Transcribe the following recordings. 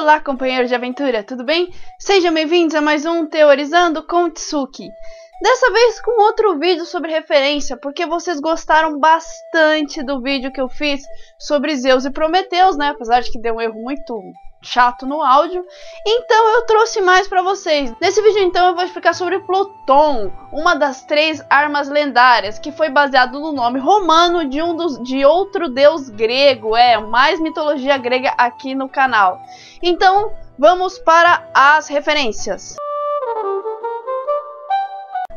Olá, companheiros de aventura, tudo bem? Sejam bem-vindos a mais um Teorizando com Tsuki. Dessa vez com outro vídeo sobre referência, porque vocês gostaram bastante do vídeo que eu fiz sobre Zeus e Prometeus, né? Apesar de que deu um erro muito chato no áudio. Então eu trouxe mais para vocês. Nesse vídeo então eu vou explicar sobre Pluton, uma das 3 armas lendárias, que foi baseado no nome romano de outro deus grego. Mais mitologia grega aqui no canal. Então vamos para as referências.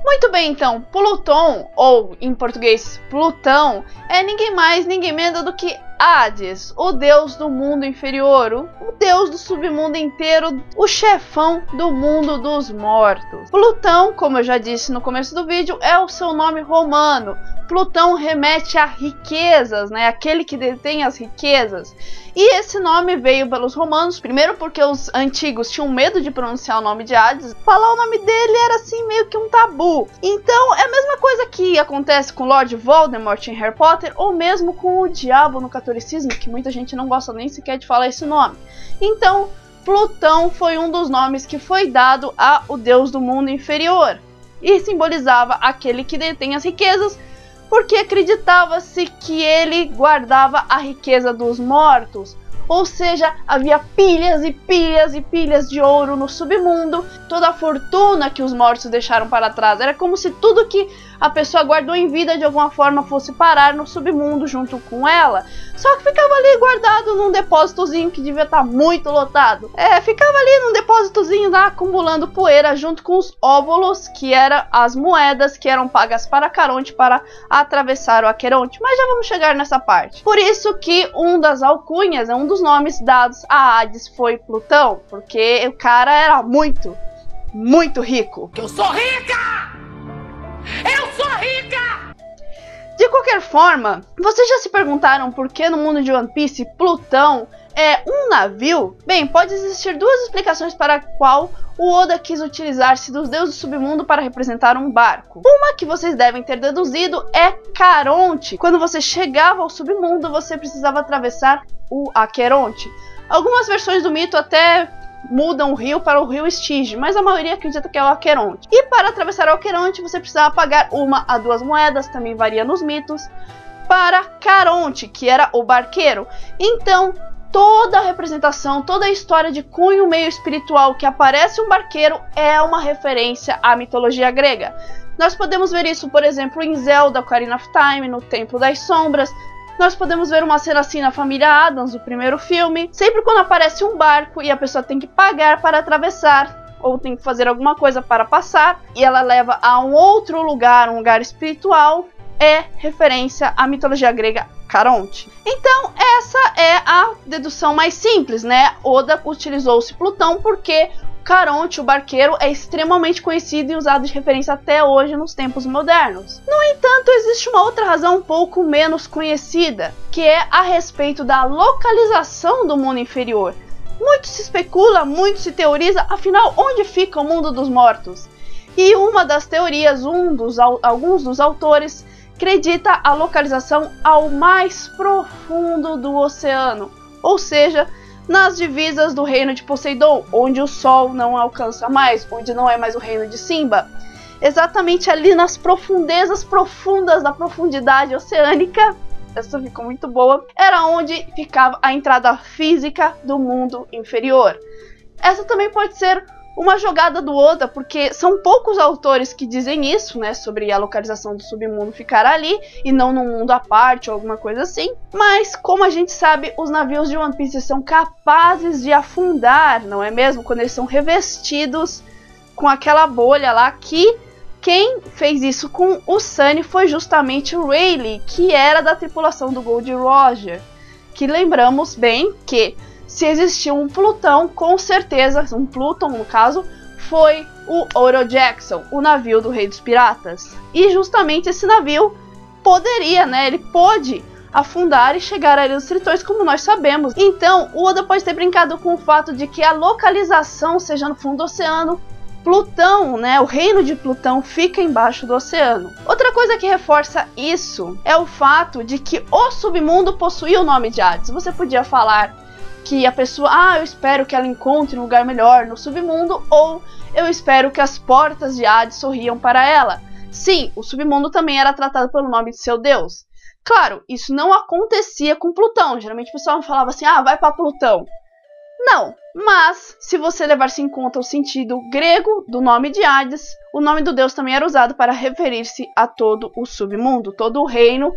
Muito bem, então, Pluton, ou em português Plutão, é ninguém mais, ninguém menos do que Hades, o deus do mundo inferior, o deus do submundo inteiro, o chefão do mundo dos mortos. Plutão, como eu já disse no começo do vídeo, é o seu nome romano. Plutão remete a riquezas, né? Aquele que detém as riquezas. E esse nome veio pelos romanos, primeiro porque os antigos tinham medo de pronunciar o nome de Hades. Falar o nome dele era assim meio que um tabu. Então é a mesma coisa que acontece com Lord Voldemort em Harry Potter, ou mesmo com o diabo no catolicismo, que muita gente não gosta nem sequer de falar esse nome. Então Plutão foi um dos nomes que foi dado ao deus do mundo inferior. E simbolizava aquele que detém as riquezas, porque acreditava-se que ele guardava a riqueza dos mortos, ou seja, havia pilhas e pilhas e pilhas de ouro no submundo, toda a fortuna que os mortos deixaram para trás. Era como se tudo que a pessoa guardou em vida de alguma forma fosse parar no submundo junto com ela, só que ficava ali guardado num depósitozinho que devia estar muito lotado. Ficava ali num depósitozinho lá acumulando poeira junto com os óvulos, que eram as moedas que eram pagas para Caronte para atravessar o Aqueronte, mas já vamos chegar nessa parte. Por isso que um das alcunhas, um dos nomes dados a Hades foi Plutão, porque o cara era muito, muito rico. Eu sou rica! Eu sou rica! De qualquer forma, vocês já se perguntaram por que no mundo de One Piece Plutão é um navio? Bem, pode existir duas explicações para a qual o Oda quis utilizar-se dos deuses do submundo para representar um barco. Uma que vocês devem ter deduzido é Caronte. Quando você chegava ao submundo, você precisava atravessar o Aqueronte. Algumas versões do mito até mudam o rio para o rio Estige, mas a maioria acredita que é o Aqueronte. E para atravessar o Aqueronte, você precisava pagar 1 a 2 moedas, também varia nos mitos, para Caronte, que era o barqueiro. Então, toda a representação, toda a história de cunho meio espiritual que aparece um barqueiro é uma referência à mitologia grega. Nós podemos ver isso, por exemplo, em Zelda Ocarina of Time, no Templo das Sombras. Nós podemos ver uma cena assim na família Addams, o primeiro filme. Sempre quando aparece um barco e a pessoa tem que pagar para atravessar, ou tem que fazer alguma coisa para passar, e ela leva a um outro lugar, um lugar espiritual, é referência à mitologia grega Caronte. Então essa é a dedução mais simples, né? Oda utilizou-se Plutão porque Caronte, o barqueiro, é extremamente conhecido e usado de referência até hoje nos tempos modernos. No entanto, existe uma outra razão um pouco menos conhecida, que é a respeito da localização do mundo inferior. Muito se especula, muito se teoriza, afinal, onde fica o mundo dos mortos? E uma das teorias, alguns dos autores, acredita a localização ao mais profundo do oceano, ou seja, nas divisas do reino de Poseidon, onde o sol não alcança mais, onde não é mais o reino de Simba. Exatamente ali nas profundezas profundas da profundidade oceânica, essa ficou muito boa, era onde ficava a entrada física do mundo inferior. Essa também pode ser uma jogada do Oda, porque são poucos autores que dizem isso, né, sobre a localização do submundo ficar ali e não num mundo à parte ou alguma coisa assim. Mas, como a gente sabe, os navios de One Piece são capazes de afundar, não é mesmo? Quando eles são revestidos com aquela bolha lá, que quem fez isso com o Sunny foi justamente o Rayleigh, que era da tripulação do Gold Roger. Que lembramos bem que se existiu um Plutão, com certeza, um Pluton no caso, foi o Oro Jackson, o navio do Rei dos Piratas. E justamente esse navio poderia, né, ele pôde afundar e chegar ali nos Tritões, como nós sabemos. Então, o Oda pode ter brincado com o fato de que a localização seja no fundo do oceano. Plutão, né, o reino de Plutão fica embaixo do oceano. Outra coisa que reforça isso é o fato de que o submundo possuía o nome de Hades. Você podia falar que a pessoa, eu espero que ela encontre um lugar melhor no submundo, ou eu espero que as portas de Hades sorriam para ela. Sim, o submundo também era tratado pelo nome de seu deus. Claro, isso não acontecia com Plutão. Geralmente o pessoal falava assim, vai para Plutão. Não, mas se você levar-se em conta o sentido grego do nome de Hades, o nome do deus também era usado para referir-se a todo o submundo, todo o reino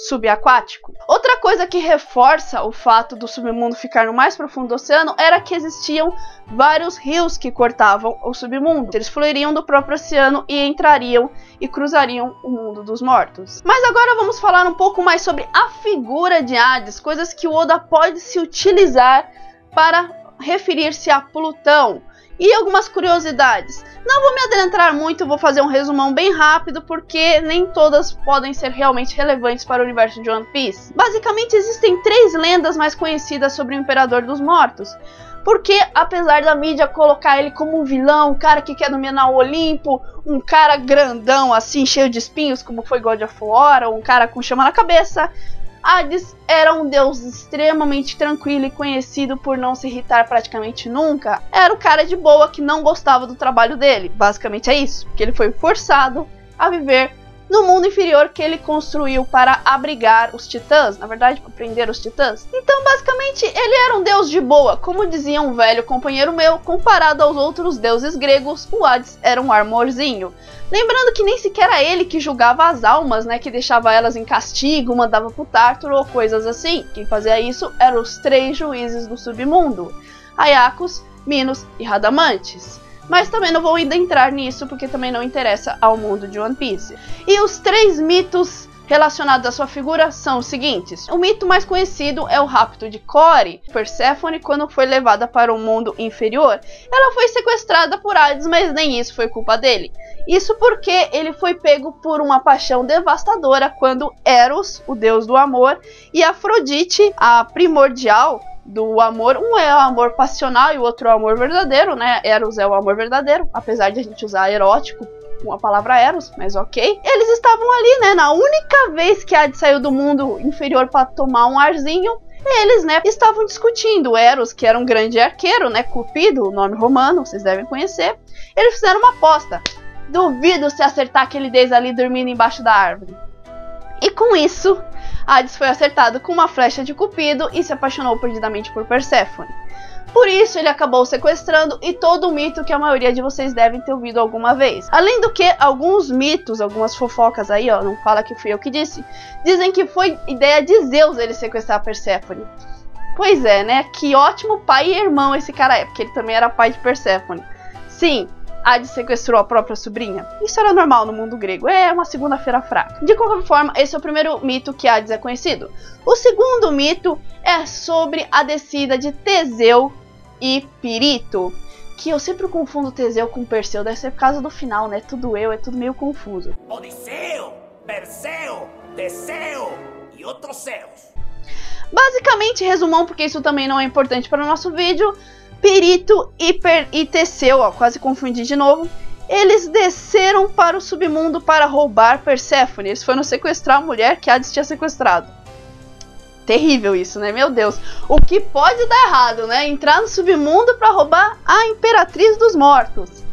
subaquático. Outra coisa que reforça o fato do submundo ficar no mais profundo do oceano era que existiam vários rios que cortavam o submundo. Eles fluiriam do próprio oceano e entrariam e cruzariam o mundo dos mortos. Mas agora vamos falar um pouco mais sobre a figura de Hades, coisas que o Oda pode se utilizar para referir-se a Plutão. E algumas curiosidades. Não vou me adentrar muito, vou fazer um resumão bem rápido, porque nem todas podem ser realmente relevantes para o universo de One Piece. Basicamente existem 3 lendas mais conhecidas sobre o Imperador dos Mortos. Porque apesar da mídia colocar ele como um vilão, um cara que quer dominar o Olimpo, um cara grandão assim, cheio de espinhos, como foi God of War, ou um cara com chama na cabeça, Hades era um deus extremamente tranquilo e conhecido por não se irritar praticamente nunca. Era o cara de boa que não gostava do trabalho dele. Basicamente é isso, porque ele foi forçado a viver no mundo inferior que ele construiu para abrigar os titãs, na verdade para prender os titãs. Então basicamente ele era um deus de boa, como dizia um velho companheiro meu, comparado aos outros deuses gregos, o Hades era um amorzinho. Lembrando que nem sequer era ele que julgava as almas, né, que deixava elas em castigo, mandava pro Tártaro ou coisas assim. Quem fazia isso eram os 3 juízes do submundo, Aiacos, Minos e Radamantes. Mas também não vou ainda entrar nisso, porque também não interessa ao mundo de One Piece. E os 3 mitos relacionados à sua figura são os seguintes. O mito mais conhecido é o rapto de Core. Perséfone, quando foi levada para o mundo inferior, ela foi sequestrada por Hades, mas nem isso foi culpa dele. Isso porque ele foi pego por uma paixão devastadora quando Eros, o deus do amor, e Afrodite, a primordial do amor, um é o amor passional e o outro é o amor verdadeiro, né? Eros é o amor verdadeiro, apesar de a gente usar erótico com a palavra Eros, mas ok. Eles estavam ali, né? Na única vez que Hades saiu do mundo inferior para tomar um arzinho, eles, né, estavam discutindo. Eros, que era um grande arqueiro, né? Cupido, o nome romano, vocês devem conhecer. Eles fizeram uma aposta. Duvido se acertar aquele deus ali dormindo embaixo da árvore. E com isso, Hades foi acertado com uma flecha de Cupido e se apaixonou perdidamente por Perséfone. Por isso ele acabou sequestrando e todo o mito que a maioria de vocês devem ter ouvido alguma vez. Além do que, alguns mitos, algumas fofocas aí, ó, não fala que fui eu que disse, dizem que foi ideia de Zeus ele sequestrar Perséfone. Pois é, né? Que ótimo pai e irmão esse cara é, porque ele também era pai de Perséfone. Sim, Hades sequestrou a própria sobrinha. Isso era normal no mundo grego, é uma segunda-feira fraca. De qualquer forma, esse é o primeiro mito que Hades é conhecido. O segundo mito é sobre a descida de Teseu e Pirito, que eu sempre confundo Teseu com Perseu, deve ser por causa do final, né? Tudo é tudo meio confuso. Odisseu, Perseu, Teseu e outros céus. Basicamente, resumão, porque isso também não é importante para o nosso vídeo, Pirito e Teseu, ó, quase confundi de novo, eles desceram para o submundo para roubar Perséfone. Eles foram sequestrar a mulher que Hades tinha sequestrado. Terrível isso, né? Meu Deus. O que pode dar errado, né? Entrar no submundo para roubar a Imperatriz dos Mortos.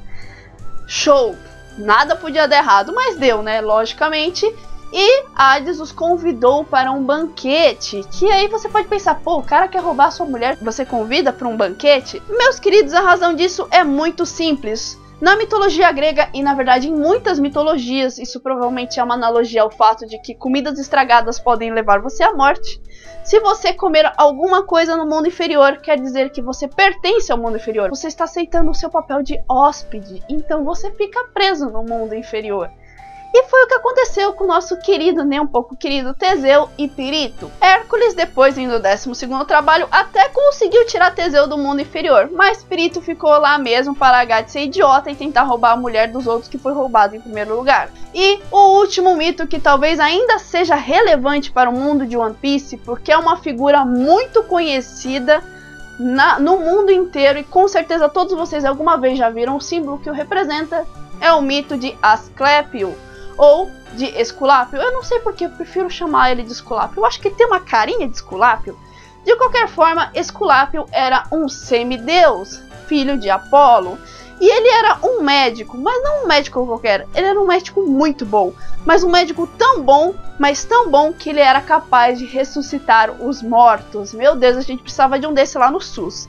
Show! Nada podia dar errado, mas deu, né? Logicamente. E Hades os convidou para um banquete, que aí você pode pensar, pô, o cara quer roubar a sua mulher, você convida para um banquete? Meus queridos, a razão disso é muito simples. Na mitologia grega, e na verdade em muitas mitologias, isso provavelmente é uma analogia ao fato de que comidas estragadas podem levar você à morte. Se você comer alguma coisa no mundo inferior, quer dizer que você pertence ao mundo inferior. Você está aceitando o seu papel de hóspede, então você fica preso no mundo inferior. E foi o que aconteceu com o nosso querido, nem um pouco querido, Teseu e Pirito. Hércules, depois do 12º trabalho, até conseguiu tirar Teseu do mundo inferior, mas Pirito ficou lá mesmo para largar de ser idiota e tentar roubar a mulher dos outros que foi roubado em primeiro lugar. E o último mito, que talvez ainda seja relevante para o mundo de One Piece, porque é uma figura muito conhecida no mundo inteiro, e com certeza todos vocês alguma vez já viram o símbolo que o representa, é o mito de Asclépio, ou de Esculápio. Eu não sei porque eu prefiro chamar ele de Esculápio. Eu acho que ele tem uma carinha de Esculápio. De qualquer forma, Esculápio era um semideus, filho de Apolo. E ele era um médico, mas não um médico qualquer, ele era um médico muito bom. Mas um médico tão bom, mas tão bom que ele era capaz de ressuscitar os mortos. Meu Deus, a gente precisava de um desse lá no SUS.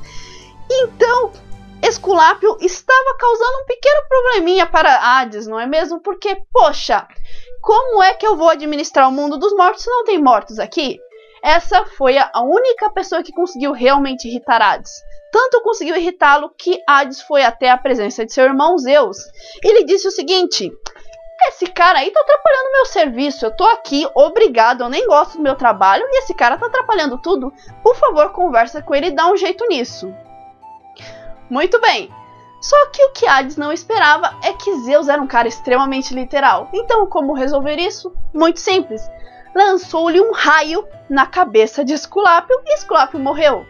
Então, Esculápio estava causando um pequeno probleminha para Hades, não é mesmo? Porque, poxa, como é que eu vou administrar o mundo dos mortos se não tem mortos aqui? Essa foi a única pessoa que conseguiu realmente irritar Hades. Tanto conseguiu irritá-lo que Hades foi até a presença de seu irmão Zeus. Ele disse o seguinte: esse cara aí tá atrapalhando meu serviço, eu tô aqui, obrigado, eu nem gosto do meu trabalho e esse cara tá atrapalhando tudo. Por favor, conversa com ele e dá um jeito nisso. Muito bem. Só que o que Hades não esperava é que Zeus era um cara extremamente literal. Então, como resolver isso? Muito simples. Lançou-lhe um raio na cabeça de Esculápio e Esculápio morreu.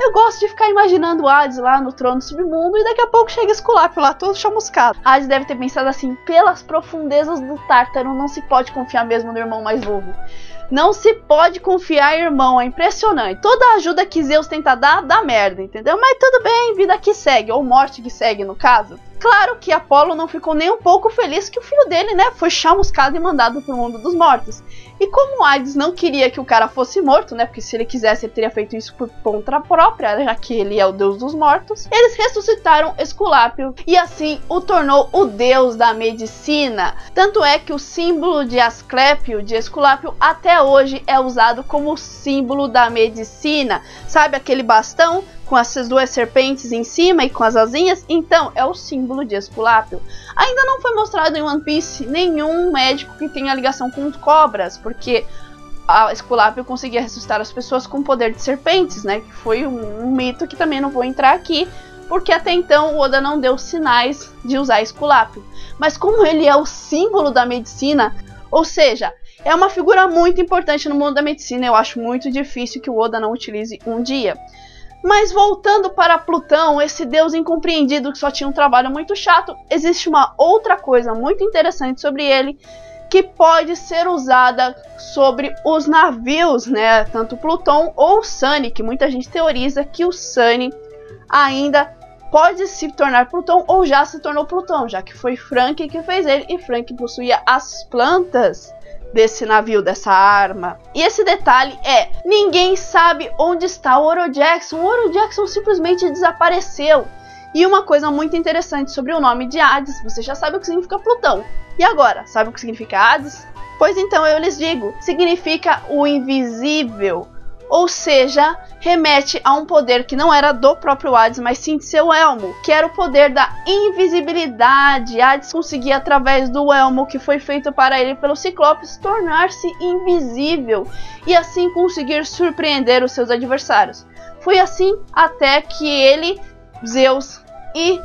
Eu gosto de ficar imaginando Hades lá no trono do submundo e daqui a pouco chega Esculápio lá todo chamuscado. Hades deve ter pensado assim: pelas profundezas do Tártaro não se pode confiar mesmo no irmão mais novo. Não se pode confiar, irmão, é impressionante. Toda ajuda que Zeus tenta dar, dá merda, entendeu? Mas tudo bem, vida que segue, ou morte que segue no caso. Claro que Apolo não ficou nem um pouco feliz que o filho dele, né, foi chamuscado e mandado pro mundo dos mortos. E como Hades não queria que o cara fosse morto, né, porque se ele quisesse ele teria feito isso por conta própria, já que ele é o deus dos mortos, eles ressuscitaram Esculápio e assim o tornou o deus da medicina. Tanto é que o símbolo de Asclépio, de Esculápio, até hoje é usado como símbolo da medicina. Sabe aquele bastão com essas duas serpentes em cima e com as asinhas? Então, é o símbolo de Esculápio. Ainda não foi mostrado em One Piece nenhum médico que tenha ligação com cobras, porque a Esculápio conseguia ressuscitar as pessoas com o poder de serpentes, né? Que foi um mito que também não vou entrar aqui, porque até então o Oda não deu sinais de usar Esculápio. Mas como ele é o símbolo da medicina, ou seja, é uma figura muito importante no mundo da medicina, eu acho muito difícil que o Oda não utilize um dia. Mas voltando para Plutão, esse deus incompreendido que só tinha um trabalho muito chato, existe uma outra coisa muito interessante sobre ele que pode ser usada sobre os navios, né? Tanto Plutão ou Sunny, que muita gente teoriza que o Sunny ainda pode se tornar Plutão ou já se tornou Plutão, já que foi Franky que fez ele e Franky possuía as plantas desse navio, dessa arma. E esse detalhe é: ninguém sabe onde está o Oro Jackson. O Oro Jackson simplesmente desapareceu. E uma coisa muito interessante sobre o nome de Hades: você já sabe o que significa Plutão. E agora, sabe o que significa Hades? Pois então eu lhes digo, significa o invisível. Ou seja, remete a um poder que não era do próprio Hades, mas sim de seu elmo, que era o poder da invisibilidade. Hades conseguia, através do elmo que foi feito para ele pelo Ciclopes, tornar-se invisível e assim conseguir surpreender os seus adversários. Foi assim até que ele, Zeus e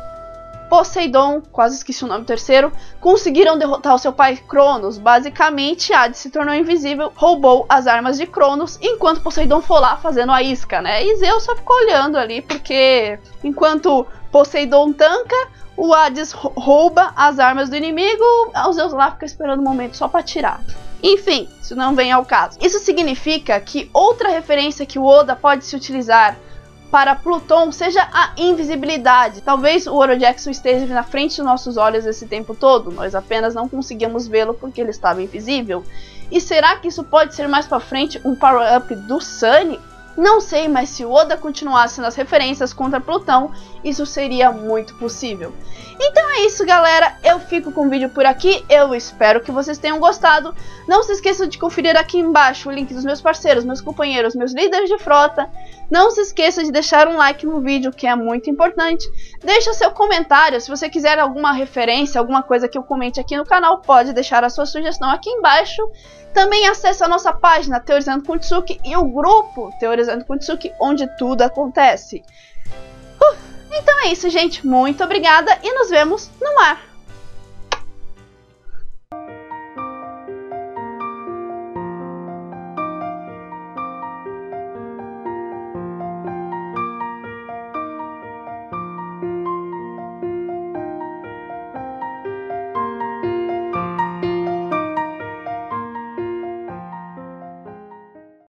Poseidon, quase esqueci o nome do terceiro, conseguiram derrotar o seu pai Cronos. Basicamente, Hades se tornou invisível, roubou as armas de Cronos, enquanto Poseidon foi lá fazendo a isca, né? E Zeus só ficou olhando ali, porque enquanto Poseidon tanca, o Hades rouba as armas do inimigo, o Zeus lá fica esperando um momento só pra atirar. Enfim, isso não vem ao caso. Isso significa que outra referência que o Oda pode se utilizar para Plutão seja a invisibilidade. Talvez o Oro Jackson esteja na frente dos nossos olhos esse tempo todo, nós apenas não conseguimos vê-lo porque ele estava invisível. E será que isso pode ser mais para frente um power-up do Sunny? Não sei, mas se o Oda continuasse nas referências contra Plutão, isso seria muito possível. Então é isso, galera, eu fico com o vídeo por aqui, eu espero que vocês tenham gostado. Não se esqueçam de conferir aqui embaixo o link dos meus parceiros, meus companheiros, meus líderes de frota. Não se esqueça de deixar um like no vídeo, que é muito importante. Deixa seu comentário, se você quiser alguma referência, alguma coisa que eu comente aqui no canal, pode deixar a sua sugestão aqui embaixo. Também acesse a nossa página Teorizando com Tsuki e o grupo Teorizando com Tsuki, onde tudo acontece. Então é isso, gente. Muito obrigada e nos vemos no mar.